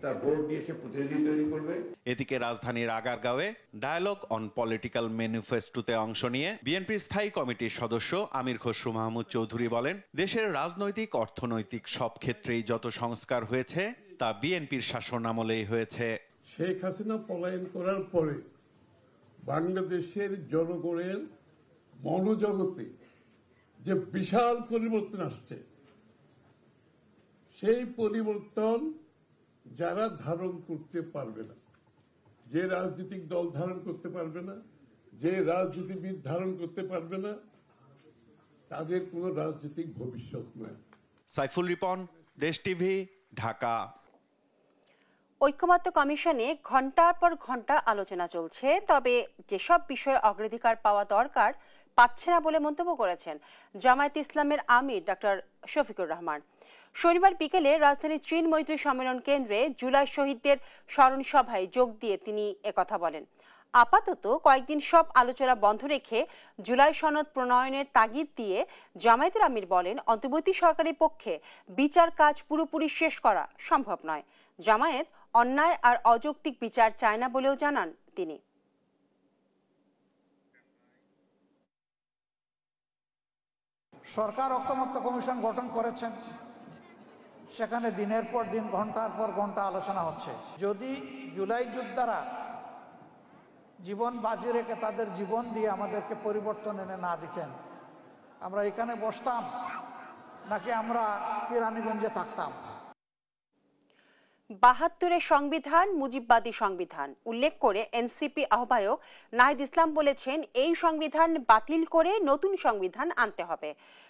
তার ভোট দিয়ে সে প্রতিনিধি তৈরি করবে। এদিকে রাজধানীর আগারগাঁওয়ে ডায়ালগ অন পলিটিক্যাল ম্যানিফেস্টোতে অংশ নিয়ে বিএনপির স্থায়ী কমিটির সদস্য আমির খসরু মাহমুদ চৌধুরী বলেন, দেশের রাজনৈতিক অর্থনৈতিক সব ক্ষেত্রেই যত সংস্কার হয়েছে তা বিএনপির শাসনামলেই হয়েছে। শেখ হাসিনা পলায়ন করার পরে বাংলাদেশের জনগণের মনোজগতে যে বিশাল পরিবর্তন আসছে, সেই পরিবর্তন যারা ধারণ করতে পারবে না, যে রাজনৈতিক দল ধারণ করতে পারবে না, যে রাজনীতিবিদ ধারণ করতে পারবে না, তাদের কোনো রাজনৈতিক ভবিষ্যৎ নাই। সাইফুল রিপন, দেশ টিভি, ঢাকা। ঐক্যমত্য কমিশনে ঘন্টার পর ঘন্টা আলোচনা চলছে, তবে যেসব বিষয়ে অগ্রাধিকার পাওয়া দরকার পাচ্ছে না বলে মন্তব্য করেছেন জামায়াতে ইসলামের আমির ডক্টর শফিকুর রহমান। শনিবার বিকেলে রাজধানীর চীন মৈত্রী সম্মেলন কেন্দ্রে জুলাই শহীদদের স্মরণ সভায় যোগ দিয়ে তিনি একথা বলেন। আপাতত কয়েকদিন সব আলোচনা বন্ধ রেখে জুলাই সনদ প্রণয়নের তাগিদ দিয়ে জামায়াতের আমির বলেন, অন্তর্বর্তী সরকারের পক্ষে বিচার কাজ পুরোপুরি শেষ করা সম্ভব নয়। জামায়াত অন্যায় আর অযৌক্তিক বিচার চায় না বলেও জানান তিনি। সরকার ঐক্যমত্য কমিশন গঠন করেছেন, সেখানে দিনের পর দিন ঘন্টার পর ঘন্টা আলোচনা হচ্ছে। যদি জুলাই যোদ্ধারা জীবন বাজি রেখে তাদের জীবন দিয়ে আমাদেরকে পরিবর্তন এনে না দিতেন, আমরা এখানে বসতাম নাকি আমরা কেরানীগঞ্জে থাকতাম? ৭২-এর সংবিধান মুজিববাদী সংবিধান উল্লেখ করে এনসিপি আহ্বায়ক নাহিদ ইসলাম বলেছেন, এই সংবিধান বাতিল করে নতুন সংবিধান আনতে হবে।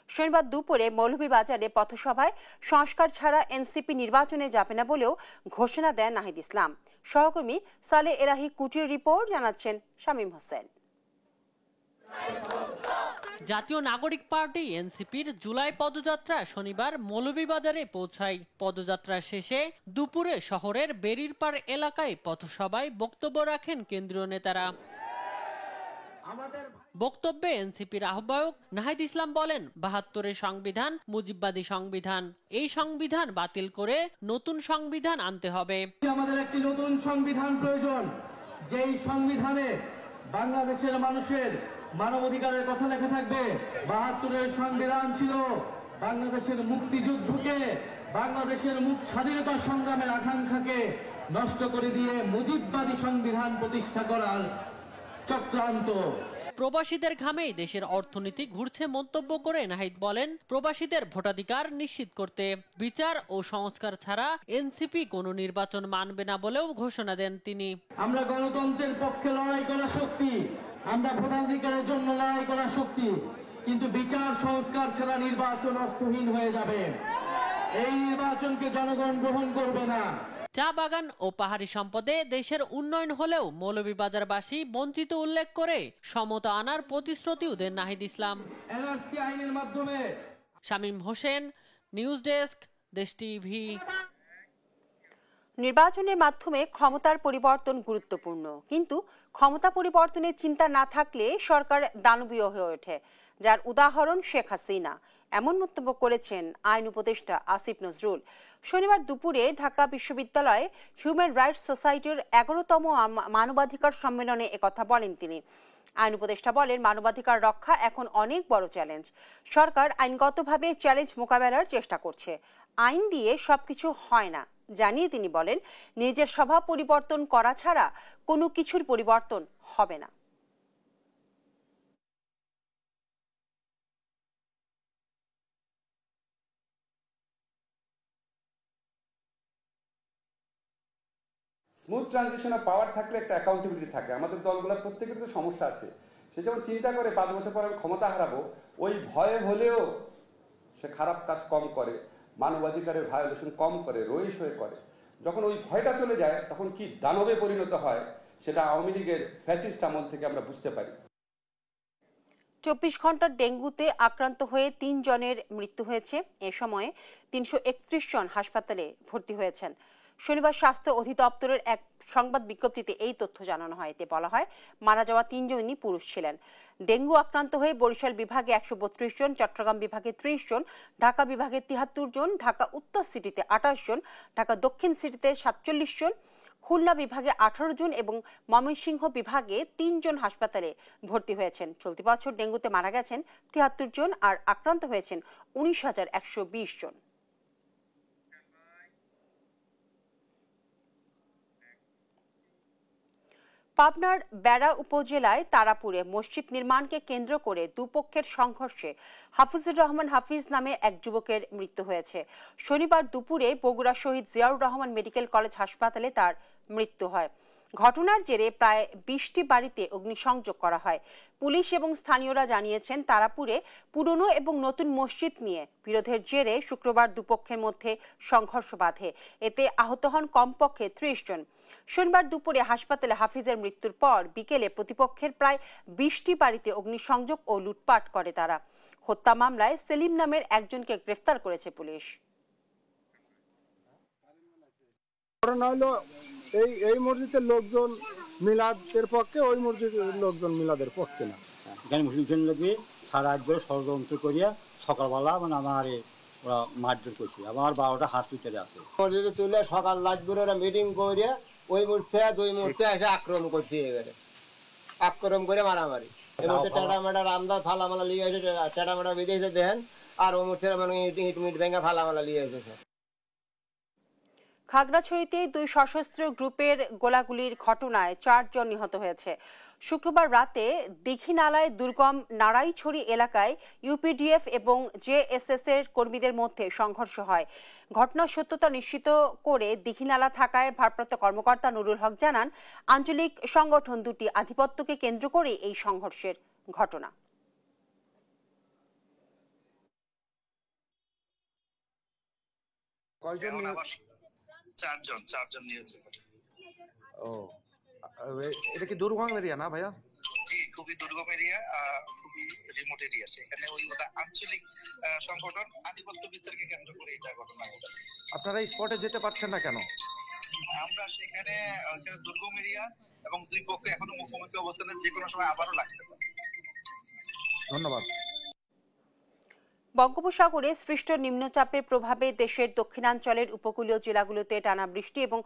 শনিবার দুপুরে মৌলভীবাজারে পথসভায় সংস্কার ছাড়া এনসিপি নির্বাচনে যাবে না বলেও ঘোষণা দেন নাহিদ ইসলাম। সহকর্মী সালে এরাহি কুটির রিপোর্ট জানাচ্ছেন শামীম হোসেন। জাতীয় নাগরিক পার্টি এনসিপির জুলাই পদযাত্রা শনিবার মৌলভীবাজারে পৌঁছায়। পদযাত্রা শেষে দুপুরে শহরের বেরিরপাড় এলাকায় পথসভায় বক্তব্য রাখেন কেন্দ্রীয় নেতারা। বক্তব্যে এনসিপির আহ্বায়ক নাহিদ ইসলাম বলেন, ৭২-এর সংবিধান মুজিববাদী সংবিধান, এই সংবিধান বাতিল করে নতুন সংবিধান আনতে হবে। আমাদের একটি নতুন সংবিধান প্রয়োজন, যেই সংবিধানে বাংলাদেশের মানুষের মানবাধিকারের কথা লেখা থাকবে। ৭২-এর সংবিধান ছিল বাংলাদেশের মুক্তিযুদ্ধকে, বাংলাদেশের স্বাধীনতা সংগ্রামের আকাঙ্ক্ষাকে নষ্ট করে দিয়ে মুজিববাদী সংবিধান প্রতিষ্ঠা করার চক্রান্ত। প্রবাসীদের ঘামেই দেশের অর্থনীতি ঘুরছে মন্তব্য করে নাহিদ বলেন, প্রবাসীদের ভোটাধিকার নিশ্চিত করতে বিচার ও সংস্কার ছাড়া এনসিপি কোনো নির্বাচন মানবে না বলেও ঘোষণা দেন তিনি। আমরা গণতন্ত্রের পক্ষে লড়াই করা শক্তি, আমরা ভোটাধিকারের জন্য লড়াই করা শক্তি, কিন্তু বিচার সংস্কার ছাড়া নির্বাচন অর্থহীন হয়ে যাবে। এই নির্বাচনকে জনগণ গ্রহণ করবে না। চা বাগান ও পাহাড়ি সম্পদে দেশের উন্নয়ন হলেও মৌলভীবাজারবাসী বঞ্চিত উল্লেখ করে সমতা আনার প্রতিশ্রুতিও দেন নাহিদ ইসলাম। এনআরসি আইনের মাধ্যমে। শামীম হোসেন, নিউজ ডেস্ক, দেশ টিভি। নির্বাচনের মাধ্যমে ক্ষমতার পরিবর্তন গুরুত্বপূর্ণ, কিন্তু ক্ষমতা পরিবর্তনের চিন্তা না থাকলে সরকার দানবীয় হয়ে ওঠে, যার উদাহরণ শেখ হাসিনা। এমন মন্তব্য করেছেন আইন উপদেষ্টা আসিফ নজরুল। শনিবার দুপুরে ঢাকা বিশ্ববিদ্যালয়ে হিউম্যান রাইটস সোসাইটির 11তম মানবাধিকার সম্মেলনে একথা বলেন তিনি। আইন উপদেষ্টা বলেন, মানবাধিকার রক্ষা এখন অনেক বড় চ্যালেঞ্জ। সরকার আইনগতভাবে চ্যালেঞ্জ মোকাবেলার চেষ্টা করছে। আইন দিয়ে সবকিছু হয় না জানিয়ে তিনি বলেন, নিজের স্বভাব পরিবর্তন করা ছাড়া কোনো কিছুর পরিবর্তন হবে না। স্মুথ ট্রানজিশন অফ পাওয়ার থাকলে একটা অ্যাকাউন্টেবিলিটি থাকে। আমাদের দলগুলোর প্রত্যেকের তো সমস্যা আছে। সে যেমন চিন্তা করে 5 বছর পর আমি ক্ষমতা হারাবো, ওই ভয়ে হলেও সে খারাপ কাজ কম করে, মানবাধিকারের ভায়োলেশন কম করে, রইস হয়ে করে। যখন ওই ভয়টা চলে যায় তখন কি দানবে পরিণত হয়, সেটা আওয়ামী লীগের ফ্যাসিস্ট আমল থেকে আমরা বুঝতে পারি। 24 ঘন্টার ডেঙ্গুতে আক্রান্ত হয়ে 3 জনের মৃত্যু হয়েছে। এ সময়ে 331 জন হাসপাতালে ভর্তি হয়েছেন। শনিবার স্বাস্থ্য অধিদপ্তরের এক সংবাদ বিজ্ঞপ্তিতে এই তথ্য জানানো হয়। এতে বলা হয়, মারা যাওয়া 3 জনই পুরুষ ছিলেন। ডেঙ্গু আক্রান্ত হয়ে বরিশাল বিভাগে 132 জন, চট্টগ্রাম বিভাগে 30 জন, ঢাকা বিভাগে 73 জন, ঢাকা উত্তর সিটিতে 28 জন, ঢাকা দক্ষিণ সিটিতে 47 জন, খুলনা বিভাগে 18 জন এবং ময়মনসিংহ বিভাগে 3 জন হাসপাতালে ভর্তি হয়েছেন। চলতি বছর ডেঙ্গুতে মারা গেছেন 73 জন আর আক্রান্ত হয়েছেন 19,120 জন। পাবনার বেড়া উপজেলায় তারাপুরে মসজিদ নির্মাণকে কেন্দ্র করে দুপক্ষের সংঘর্ষে হাফিজুর রহমান হাফিজ নামে এক যুবকের মৃত্যু হয়েছে। শনিবার দুপুরে বগুড়া শহীদ জিয়াউর রহমান মেডিকেল কলেজ হাসপাতালে তার মৃত্যু হয়। ঘটনার জেরে প্রায় 20টি বাড়িতে অগ্নিসংযোগ করা হয়। পুলিশ এবং স্থানীয়রা জানিয়েছেন, তারাপুরে পুরনো এবং নতুন মসজিদ নিয়ে বিরোধের জেরে শুক্রবার দুপক্ষের মধ্যে সংঘর্ষ বাধে। এতে আহত হন কমপক্ষে 30 জন। শনিবার দুপুরে হাসপাতালে হাফিজের মৃত্যুর পর বিকেলে প্রতিপক্ষের প্রায় 20টি বাড়িতে অগ্নিসংযোগ ও লুটপাট করে তারা। হত্যা মামলায় সেলিম নামের একজনকে গ্রেফতার করেছে পুলিশ। এই মসজিদের লোকজন মিলাদের পক্ষে, ওই মসজিদের লোকজন মিলাদের পক্ষে না। এখানে মুসলিম লোকে সারা রাত ধরে ষড়যন্ত্র করিয়া সকালবেলা মানে আমার ওরা মারধর করছে। আমার 12টা হসপিটালে আছে। মসজিদে তুলে সকাল রাত ধরে ওরা মিটিং করে ওই মুহূর্তে দুই মুহূর্তে এসে আক্রমণ করছে, এবারে আক্রমণ করে মারামারি। এই মুহূর্তে টাটা মেটা রামদা ফালামালা লিয়ে এসে টাটা মেটা বেঁধে এসে দেন, আর ওই মুহূর্তে মানে ইট মিট ভেঙে ফালামালা লিয়ে এসেছে। খাগড়াছড়িতে 2 সশস্ত্র গ্রুপের গোলাগুলির ঘটনায় 4 জন নিহত হয়েছে। শুক্রবার রাতে দীঘিনালায় দুর্গম নারাইছড়ি এলাকায় ইউপিডিএফ এবং জেএসএস এর কর্মীদের মধ্যে সংঘর্ষ হয়। ঘটনার সত্যতা নিশ্চিত করে দীঘিনালা থাকায় ভারপ্রাপ্ত কর্মকর্তা নুরুল হক জানান, আঞ্চলিক সংগঠন দুটি আধিপত্যকে কেন্দ্র করে এই সংঘর্ষের ঘটনা। কয়জন? 4 জন নিহত। ও, এটা কি দুর্গম এরিয়া না ভাইয়া? জি, খুবই দুর্গম এরিয়া, খুবই রিমোট এরিয়া। সেখানে ওই আঞ্চলিক সংগঠন আধিপত্য বিস্তারকে কেন্দ্র করে এটা ঘটনা ঘটেছে। আপনারা এই স্পটে যেতে পারছেন না কেন? আমরা সেখানে দুর্গম এরিয়া এবং দুই পক্ষ এখনো মুখোমুখি অবস্থানে, যে কোনো সময় আবারও লাগতে পারে। ধন্যবাদ। বঙ্গোপসাগরে সৃষ্ট নিম্নচাপের প্রভাবে দেশের দক্ষিণাঞ্চলের উপকূলীয় জেলাগুলোতে টানা বৃষ্টি এবং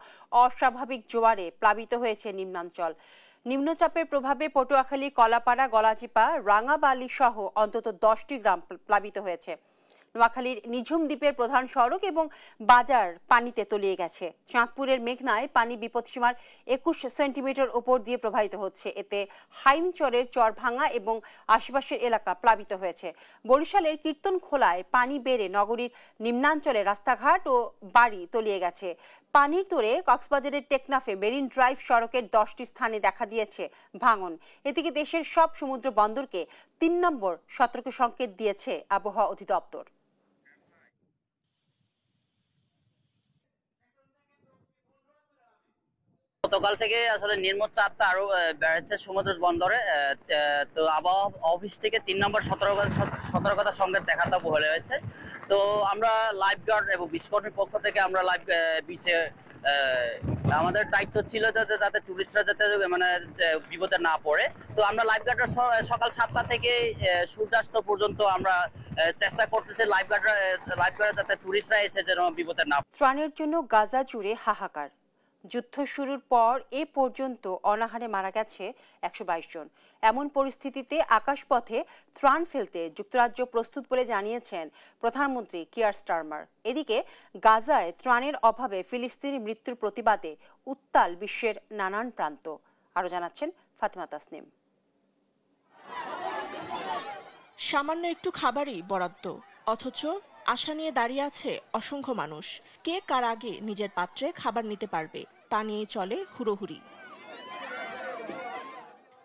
অস্বাভাবিক জোয়ারে প্লাবিত হয়েছে নিম্নাঞ্চল। নিম্নচাপের প্রভাবে পটুয়াখালী, কলাপাড়া, গলাচিপা, রাঙাবালি সহ অন্তত 10টি গ্রাম প্লাবিত হয়েছে। নোয়াখালীর নিঝুম দ্বীপের প্রধান সড়ক এবং বাজার পানিতে তলিয়ে গেছে। চাঁদপুরের মেঘনায় পানি বিপদসীমার 21 সেন্টিমিটার উপর দিয়ে প্রবাহিত হচ্ছে। এতে হাইমচরের চরভাঙা এবং আশেপাশের এলাকা প্লাবিত হয়েছে। বরিশালের কীর্তনখোলায় পানি বেড়ে নগরীর নিম্নাঞ্চলে রাস্তাঘাট ও বাড়ি তলিয়ে গেছে। পানির তোড়ে কক্সবাজারের টেকনাফে মেরিন ড্রাইভ সড়কের 10টি স্থানে দেখা দিয়েছে ভাঙন। এদিকে দেশের সব সমুদ্র বন্দরকে 3 নম্বর সতর্ক সংকেত দিয়েছে আবহাওয়া অধিদপ্তর। গতকাল থেকে আসলে নিম্ন চাপটা আরো বেড়েছে সমুদ্র বন্দরে। তো আবহাওয়া অফিস থেকে 3 নম্বর সতর্কতা সংকেত দেখাতে বলা হয়েছে। তো আমরা লাইফ গার্ড এবং বিস্কর্টের পক্ষ থেকে আমরা লাইফ বিচে আমাদের দায়িত্ব ছিল যাতে টুরিস্টরা যাতে মানে বিপদে না পড়ে। তো আমরা লাইফ গার্ডরা সকাল 7টা থেকে সূর্যাস্ত পর্যন্ত আমরা চেষ্টা করতেছি লাইফ গার্ড যাতে টুরিস্টরা এসে যেন বিপদে না। ত্রাণের জন্য গাজা জুড়ে হাহাকার। যুদ্ধ শুরুর পর এ পর্যন্ত অনাহারে মারা গেছে 122 জন। এমন পরিস্থিতিতে আকাশপথে ত্রাণ ফেলতে যুক্তরাজ্য প্রস্তুত বলে জানিয়েছেন প্রধানমন্ত্রী কিয়ার স্টারমার। এদিকে গাজায় ত্রাণের অভাবে ফিলিস্তিনি মৃত্যুর প্রতিবাদে উত্তাল বিশ্বের নানান প্রান্ত। আরো জানাচ্ছেন ফাতেমা তাসনিম। সামান্য একটু খাবারই বরাদ্দ, অথচ আশা নিয়ে দাঁড়িয়ে আছে অসংখ্য মানুষ। কে কার আগে নিজের পাত্রে খাবার নিতে পারবে তা নিয়ে চলে হুড়োহুড়ি।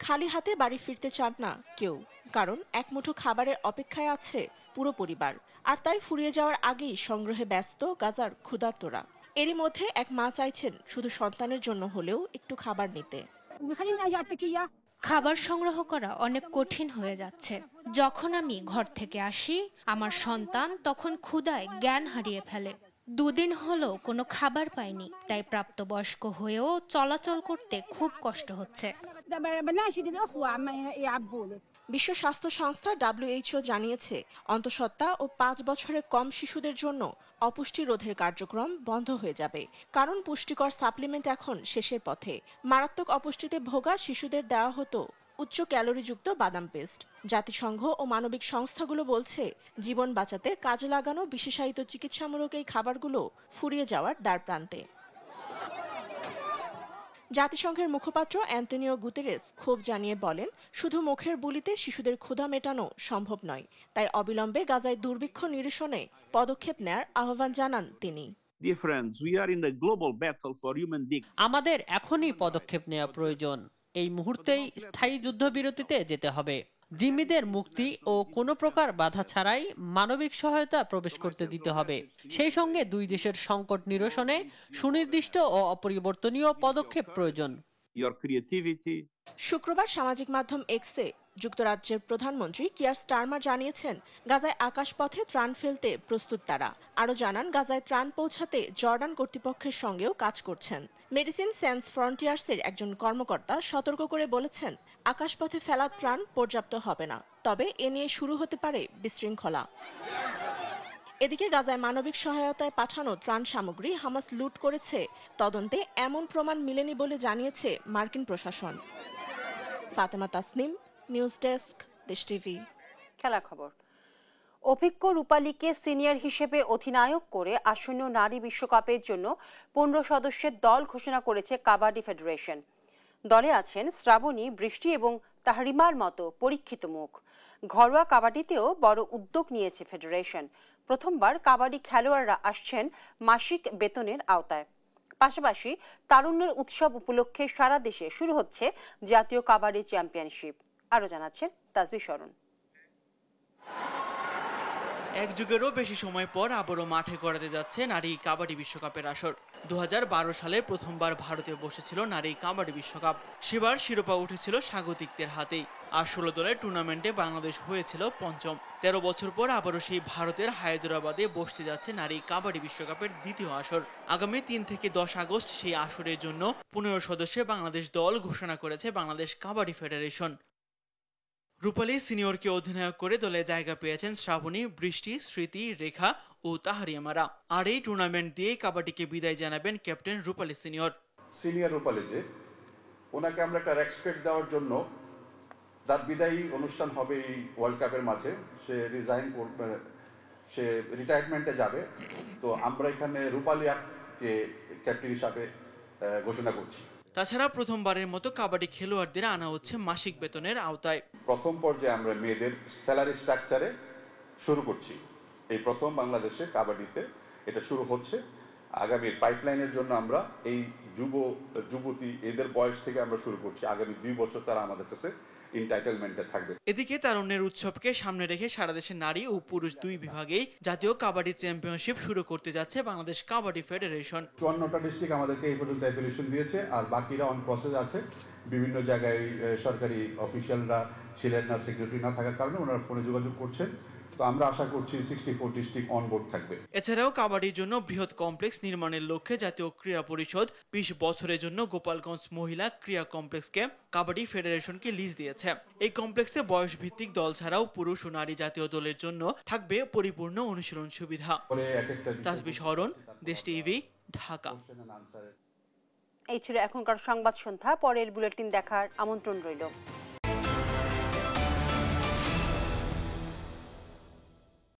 খালি হাতে বাড়ি ফিরতে চান না কেউ, কারণ এক মুঠো খাবারের অপেক্ষায় আছে পুরো পরিবার। আর তাই ফুরিয়ে যাওয়ার আগেই সংগ্রহে ব্যস্ত গাজার ক্ষুধার্তরা। এরই মধ্যে এক মা চাইছেন শুধু সন্তানের জন্য হলেও একটু খাবার নিতে। খাবার সংগ্রহ করা অনেক কঠিন হয়ে যাচ্ছে। যখন আমি ঘর থেকে আসি আমার সন্তান তখন ক্ষুধায় জ্ঞান হারিয়ে ফেলে। 2 দিন হলো কোনো খাবার পাইনি, তাই প্রাপ্তবয়স্ক হয়েও চলাচল করতে খুব কষ্ট হচ্ছে। বিশ্ব স্বাস্থ্য সংস্থা WHO জানিয়েছে অন্তঃসত্ত্বা ও 5 বছরের কম শিশুদের জন্য অপুষ্টি রোধের কার্যক্রম বন্ধ হয়ে যাবে, কারণ পুষ্টিকর সাপ্লিমেন্ট এখন শেষের পথে। মারাত্মক অপুষ্টিতে ভোগা শিশুদের দেওয়া হতো উচ্চ ক্যালোরিযুক্ত বাদাম পেস্ট। জাতিসংঘ ও মানবিক সংস্থাগুলো বলছে জীবন বাঁচাতে কাজে লাগানো বিশেষায়িত চিকিৎসামূলক এই খাবারগুলো ফুরিয়ে যাওয়ার দ্বারপ্রান্তে। জাতিসংঘের মুখপাত্র অ্যান্তনিও গুতেরেস ক্ষোভ জানিয়ে বলেন, শুধু মুখের বুলিতে শিশুদের ক্ষুধা মেটানো সম্ভব নয়, তাই অবিলম্বে গাজায় দুর্ভিক্ষ নিরসনে পদক্ষেপ নেয়ার আহ্বান জানান তিনি। আমাদের এখনই পদক্ষেপ নেওয়া প্রয়োজন। এই মুহূর্তেই স্থায়ী যুদ্ধবিরতিতে যেতে হবে। জিম্মিদের মুক্তি ও কোনো প্রকার বাধা ছাড়াই মানবিক সহায়তা প্রবেশ করতে দিতে হবে। সেই সঙ্গে 2 দেশের সংকট নিরসনে সুনির্দিষ্ট ও অপরিবর্তনীয় পদক্ষেপ প্রয়োজন। শুক্রবার সামাজিক মাধ্যম এক্সে যুক্তরাজ্যের প্রধানমন্ত্রী কিয়ার স্টারমার জানিয়েছেন গাজায় আকাশপথে ত্রাণ ফেলতে প্রস্তুত তারা। আরো জানান গাজায় ত্রাণ পৌঁছাতে জর্ডান কর্তৃপক্ষের সঙ্গেও কাজ করছেন। মেডিসিন সেন্স ফ্রন্টিয়ার্সের একজন কর্মকর্তা সতর্ক করে বলেছেন, আকাশপথে ফেলা ত্রাণ পর্যাপ্ত হবে না, তবে এ নিয়ে শুরু হতে পারে বিশৃঙ্খলা। এদিকে গাজায় মানবিক সহায়তায় পাঠানো ত্রাণ সামগ্রী হামাস লুট করেছে তদন্তে এমন প্রমাণ মিলেনি বলে জানিয়েছে মার্কিন প্রশাসন। ফাতেমা তাসনিম, নিউজ ডেস্ক, দেশ টিভি। খেলা খবর। অভিজ্ঞ রূপালীকে সিনিয়র হিসেবে অধিনায়ক করে আসন্ন নারী বিশ্বকাপের জন্য 15 সদস্যের দল ঘোষণা করেছে কাবাডি ফেডারেশন। দলে আছেন শ্রাবণী, বৃষ্টি এবং তাহরিমার মতো পরীক্ষিত মুখ। ঘরোয়া কাবাডিতেও বড় উদ্যোগ নিয়েছে ফেডারেশন। প্রথমবার কাবাডি খেলোয়াড়রা আসছেন মাসিক বেতনের আওতায়। পাশাপাশি তারুণ্যের উৎসব উপলক্ষে সারা দেশে শুরু হচ্ছে জাতীয় কাবাডি চ্যাম্পিয়নশিপ। আরো জানাচ্ছেন তাসবিহ শরণ। এক যুগেরও বেশি সময় পর আবারও মাঠে গড়াতে যাচ্ছে নারী কাবাডি বিশ্বকাপের আসর। 2012 সালে প্রথমবার ভারতে বসেছিল নারী কাবাডি বিশ্বকাপ। সেবার শিরোপা উঠেছিল স্বাগতিকদের হাতেই। আর 16 দলের টুর্নামেন্টে বাংলাদেশ হয়েছিল পঞ্চম। 13 বছর পর আবারও সেই ভারতের হায়দ্রাবাদে বসতে যাচ্ছে নারী কাবাডি বিশ্বকাপের দ্বিতীয় আসর। আগামী 3 থেকে 10 আগস্ট সেই আসরের জন্য 15 সদস্যের বাংলাদেশ দল ঘোষণা করেছে বাংলাদেশ কাবাডি ফেডারেশন। রূপালী সিনিয়রকে অধিনায়ক করে দলে জায়গা পেয়েছেন শ্রাবণী, বৃষ্টি, স্মৃতি, রেখা ও তাহারিয়ামারা। আর এই টুর্নামেন্ট দিয়ে কাবাডিকে বিদায় জানাবেন ক্যাপ্টেন রূপালী সিনিয়র রূপালী, যে ওনাকে আমরা একটা রেসপেক্ট দেওয়ার জন্য তার বিদায়ী অনুষ্ঠান হবে এই ওয়ার্ল্ড কাপের মাঝে। সে সে রিটায়ারমেন্টে যাবে। তো আমরা এখানে রূপালীকে ক্যাপ্টেন হিসাবে ঘোষণা করছি। তাছাড়া প্রথমবারের মতো কাবাডি খেলোয়াড়দের আনা হচ্ছে মাসিক বেতনের আওতায়। প্রথম পর্যায়ে আমরা মেয়েদের স্যালারি স্ট্রাকচারে শুরু করছি। এই প্রথম বাংলাদেশে কাবাডিতে এটা শুরু হচ্ছে। আগামীর পাইপলাইনের জন্য আমরা এই যুবতী এদের বয়স থেকে আমরা শুরু করছি। আগামী 2 বছর তারা আমাদের কাছে এন্টাইটেলমেন্টে থাকবে। এদিকে তারুণ্যের উৎসবকে সামনে রেখে সারা দেশের নারী ও পুরুষ দুই বিভাগেই জাতীয় কাবাডি চ্যাম্পিয়নশিপ শুরু করতে যাচ্ছে বাংলাদেশ কাবাডি ফেডারেশন। 54টা ডিস্ট্রিক্ট আমাদেরকে এই পর্যন্ত অ্যাফিলিয়েশন দিয়েছে, আর বাকিরা অন প্রসেস আছে। বিভিন্ন জায়গায় সরকারি অফিসিয়ালরা ছিলেন না, সেক্রেটারি না থাকার কারণে ওনারা ফোনে যোগাযোগ করছেন। তো আমরা আশা করছি 64 ডিস্ট্রিক্ট অনবোর্ড থাকবে। এছাড়াও কাবাডির জন্য বৃহৎ কমপ্লেক্স নির্মাণের লক্ষ্যে জাতীয় ক্রীড়া পরিষদ 20 বছরের জন্য গোপালগঞ্জ মহিলা ক্রীড়া কমপ্লেক্সকে কাবাডি ফেডারেশনকে লিজ দিয়েছে। এই কমপ্লেক্সে বয়স ভিত্তিক দল ছাড়াও পুরুষ ও নারী জাতীয় দলের জন্য থাকবে পরিপূর্ণ অনুশীলন সুবিধা। তাসবিহ হরণ, দেশ টিভি, ঢাকা। এই ছিল এখনকার সংবাদ সন্ধ্যা। পরের বুলেটিন দেখার আমন্ত্রণ রইল।